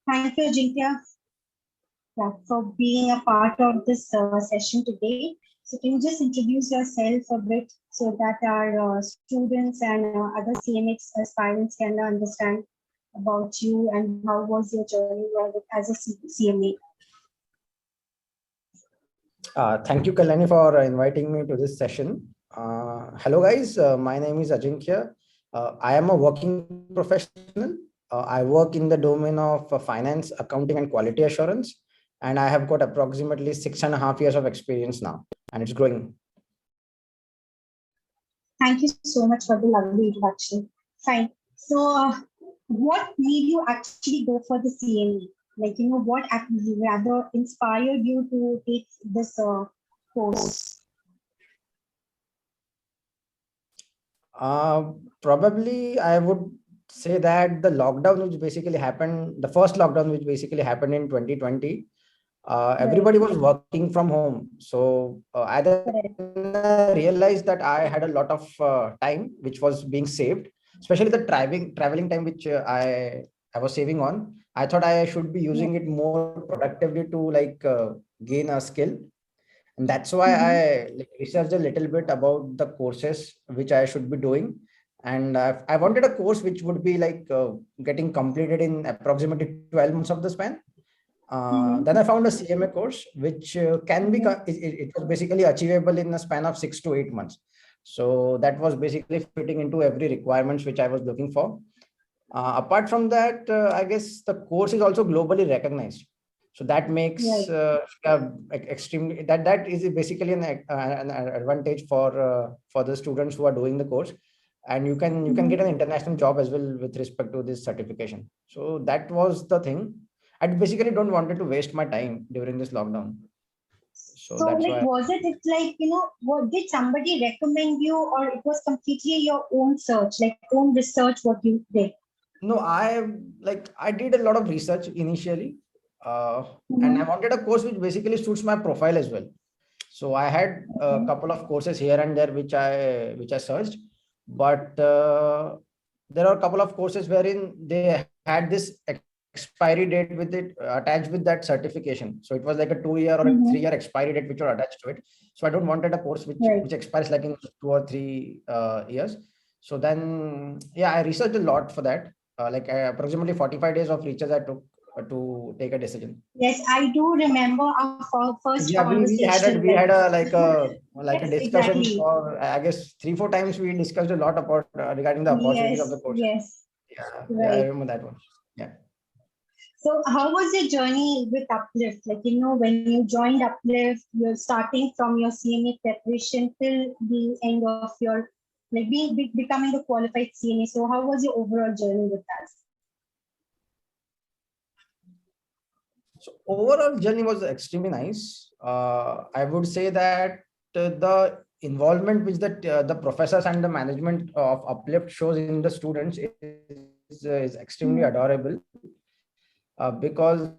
Thank you, Ajinkya, for being a part of this session today. So, can you just introduce yourself a bit so that our students and other CMX aspirants can understand about you and how was your journey as a CMA? Thank you, Kalani, for inviting me to this session. Hello, guys. My name is Ajinkya. I am a working professional. I work in the domain of finance, accounting, and quality assurance. And I have got approximately 6.5 years of experience now, and it's growing. Thank you so much for the lovely introduction. Fine. So, what made you actually go for the CME? Like, what actually rather inspired you to take this course? Probably, I would say that the lockdown, which basically happened, the first lockdown, which basically happened in 2020, everybody was working from home. So I then realized that I had a lot of time which was being saved, especially the traveling time which I was saving on. I thought I should be using it more productively to gain a skill, and that's why I researched a little bit about the courses which I should be doing. And I wanted a course which would be getting completed in approximately 12 months of the span. Then I found a CMA course, which can be, it was basically achievable in a span of 6 to 8 months. So that was basically fitting into every requirements which I was looking for. Apart from that, I guess the course is also globally recognized. So that makes extremely, that is basically an advantage for the students who are doing the course. And you can get an international job as well with respect to this certification. So that was the thing. I basically don't wanted to waste my time during this lockdown. So that's why. Was it, what did somebody recommend you, or it was completely your own search, like own research, what you did? No, I did a lot of research initially, and I wanted a course which basically suits my profile as well. So I had a couple of courses here and there which I searched, but there are a couple of courses wherein they had this expiry date with it attached with that certification. So it was like a 2-year or a 3-year expiry date which were attached to it. So I don't wanted a course which expires like in 2 or 3 years. So then, yeah, I researched a lot for that. Approximately 45 days of research I took to take a decision. Yes, I do remember our first conversation. We had a discussion exactly. for, I guess, 3-4 times we discussed a lot about regarding the opportunities of the course. Yes. Yeah, I remember that one. Yeah. So how was your journey with Uplift? When you joined Uplift, you're starting from your CMA preparation till the end of your, becoming a qualified CMA. So how was your overall journey with us? So overall journey was extremely nice. I would say that the involvement which the professors and the management of Uplift shows in the students is extremely adorable, because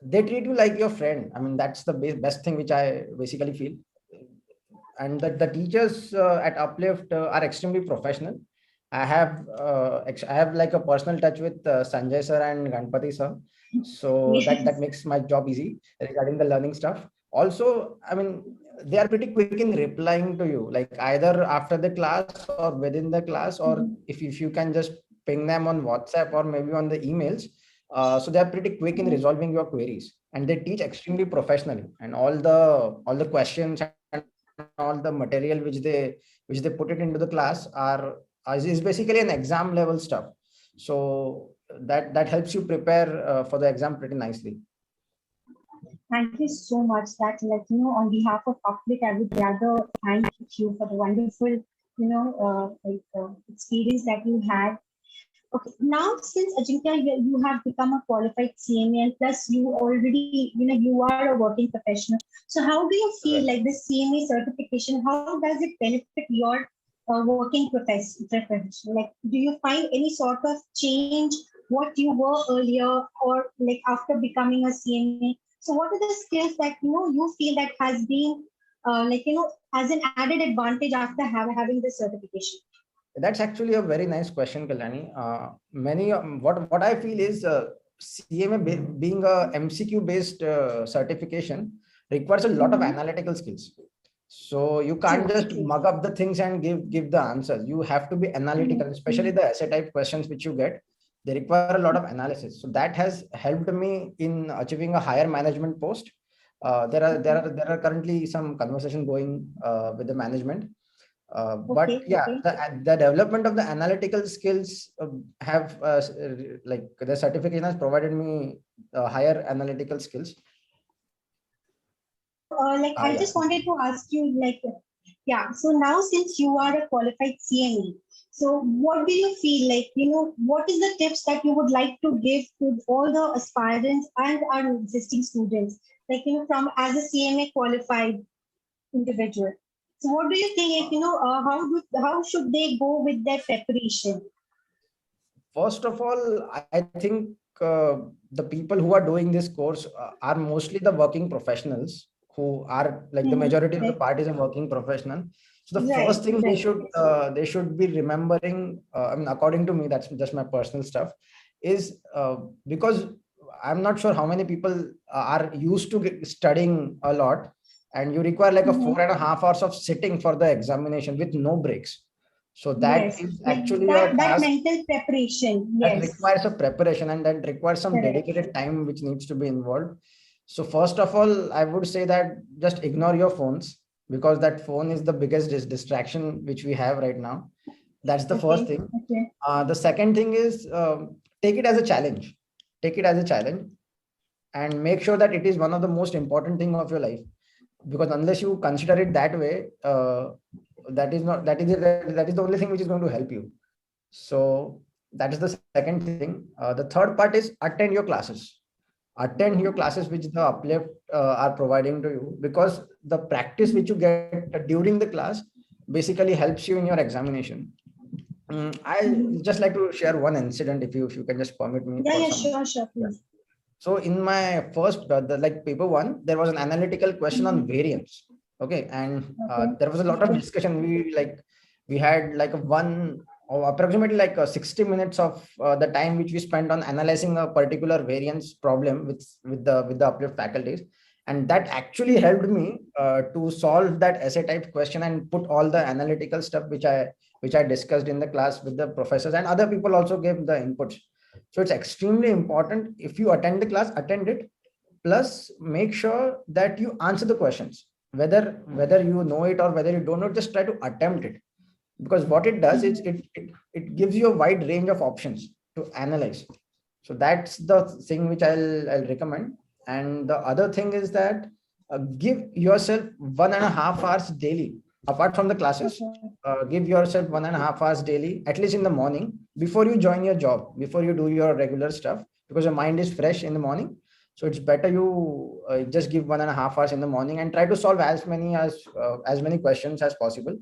they treat you like your friend. I mean, that's the best thing which I basically feel. And the teachers at Uplift are extremely professional. I have like a personal touch with Sanjay sir and Ganpati sir, so that makes my job easy regarding the learning stuff. Also, I mean, they are pretty quick in replying to you, like either after the class or within the class, or if you can just ping them on WhatsApp or maybe on the emails. So they are pretty quick in resolving your queries, and they teach extremely professionally, and all the questions and all the material which they put it into the class is basically an exam level stuff. So that helps you prepare for the exam pretty nicely. Thank you so much. That, on behalf of Public, I would rather thank you for the wonderful, experience that you had. Okay, now since Ajinkya, you have become a qualified CMA, and plus you already, you are a working professional. So how do you feel like the CMA certification? How does it benefit your working profession? Like, do you find any sort of change what you were earlier, or like after becoming a CMA? So what are the skills that you feel that has been as an added advantage after having this certification? That's actually a very nice question, Kalani. What I feel is CMA being a MCQ based certification requires a lot of analytical skills. So you can't just mug up the things and give the answers. You have to be analytical, especially the essay type questions which you get. They require a lot of analysis. So that has helped me in achieving a higher management post. There are currently some conversation going with the management. But yeah, the development of the analytical skills have like the certification has provided me higher analytical skills. Like I just wanted to ask you, like, yeah. So now, since you are a qualified CME, so what do you feel like? What is the tips that you would like to give to all the aspirants and our existing students, like from as a CMA qualified individual? So what do you think? Like, how should they go with their preparation? First of all, I think the people who are doing this course are mostly the working professionals who are like the majority of the parties are working professional. So the first thing they should be remembering, I mean, according to me, that's just my personal stuff, is because I'm not sure how many people are used to studying a lot, and you require like a 4.5 hours of sitting for the examination with no breaks. So that is actually that mental preparation. That requires a preparation, and that requires some dedicated time which needs to be involved. So first of all, I would say that just ignore your phones, because that phone is the biggest distraction which we have right now. That's the first thing. The second thing is take it as a challenge. Take it as a challenge and make sure that it is one of the most important thing of your life. Because unless you consider it that way, that is the only thing which is going to help you. So that is the second thing. The third part is attend your classes. Attend your classes which the Uplift are providing to you, because the practice which you get during the class basically helps you in your examination. I just like to share one incident, if you can just permit me. Sure, please. So in my first like paper 1, there was an analytical question on variance. Okay, and there was a lot of discussion. We had like approximately like 60 minutes of the time which we spent on analyzing a particular variance problem with the Uplift faculties, and that actually helped me to solve that essay type question and put all the analytical stuff which I discussed in the class with the professors, and other people also gave the inputs. So it's extremely important, if you attend the class, attend it, plus make sure that you answer the questions, whether you know it or whether you don't know, just try to attempt it. Because what it does is it gives you a wide range of options to analyze. So that's the thing which I'll recommend. And the other thing is that give yourself 1.5 hours daily apart from the classes. Give yourself 1.5 hours daily, at least in the morning, before you join your job, before you do your regular stuff, because your mind is fresh in the morning. So it's better you just give 1.5 hours in the morning and try to solve as many questions as possible.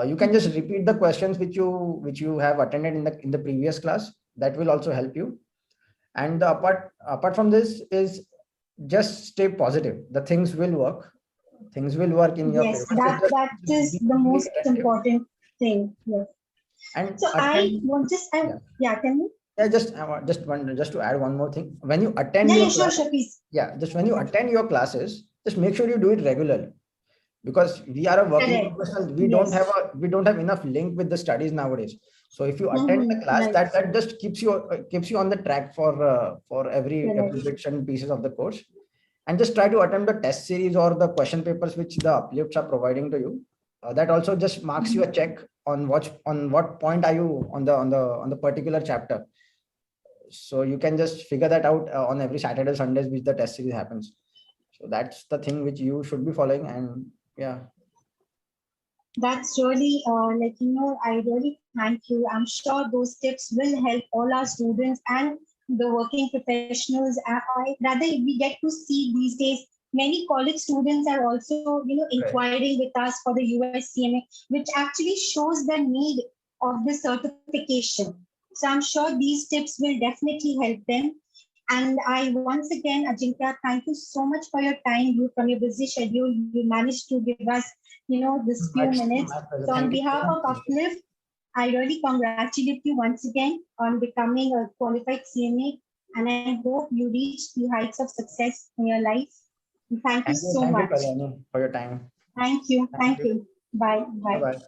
You can just repeat the questions which you have attended in the previous class. That will also help you. And apart from this is just stay positive. The things will work. Things will work in your favor. Yes, that is the most important thing. Yes. And so tell me. Yeah, just to add one more thing. When you attend just when you attend your classes, just make sure you do it regularly. Because we are a working professional, we don't have enough link with the studies nowadays. So if you attend the class, that just keeps you on the track for every bits and pieces of the course. And just try to attempt the test series or the question papers which the Uplifts are providing to you. That also just marks you a check on what point are you on the particular chapter. So you can just figure that out on every Saturday, Sundays, which the test series happens. So that's the thing which you should be following. And yeah, that's really I really thank you. I'm sure those tips will help all our students and the working professionals. Rather, we get to see these days many college students are also inquiring with us for the USCMA, which actually shows the need of the certification. So I'm sure these tips will definitely help them. And I once again, Ajinkya, thank you so much for your time. From your busy schedule, you managed to give us, this few minutes. So on behalf of Uplift, I really congratulate you once again on becoming a qualified CMA. and I hope you reach the heights of success in your life. Thank you so Thank you, much. Kalyani, for your time. Thank you. Thank Thank you. you. Bye. Bye Bye. bye.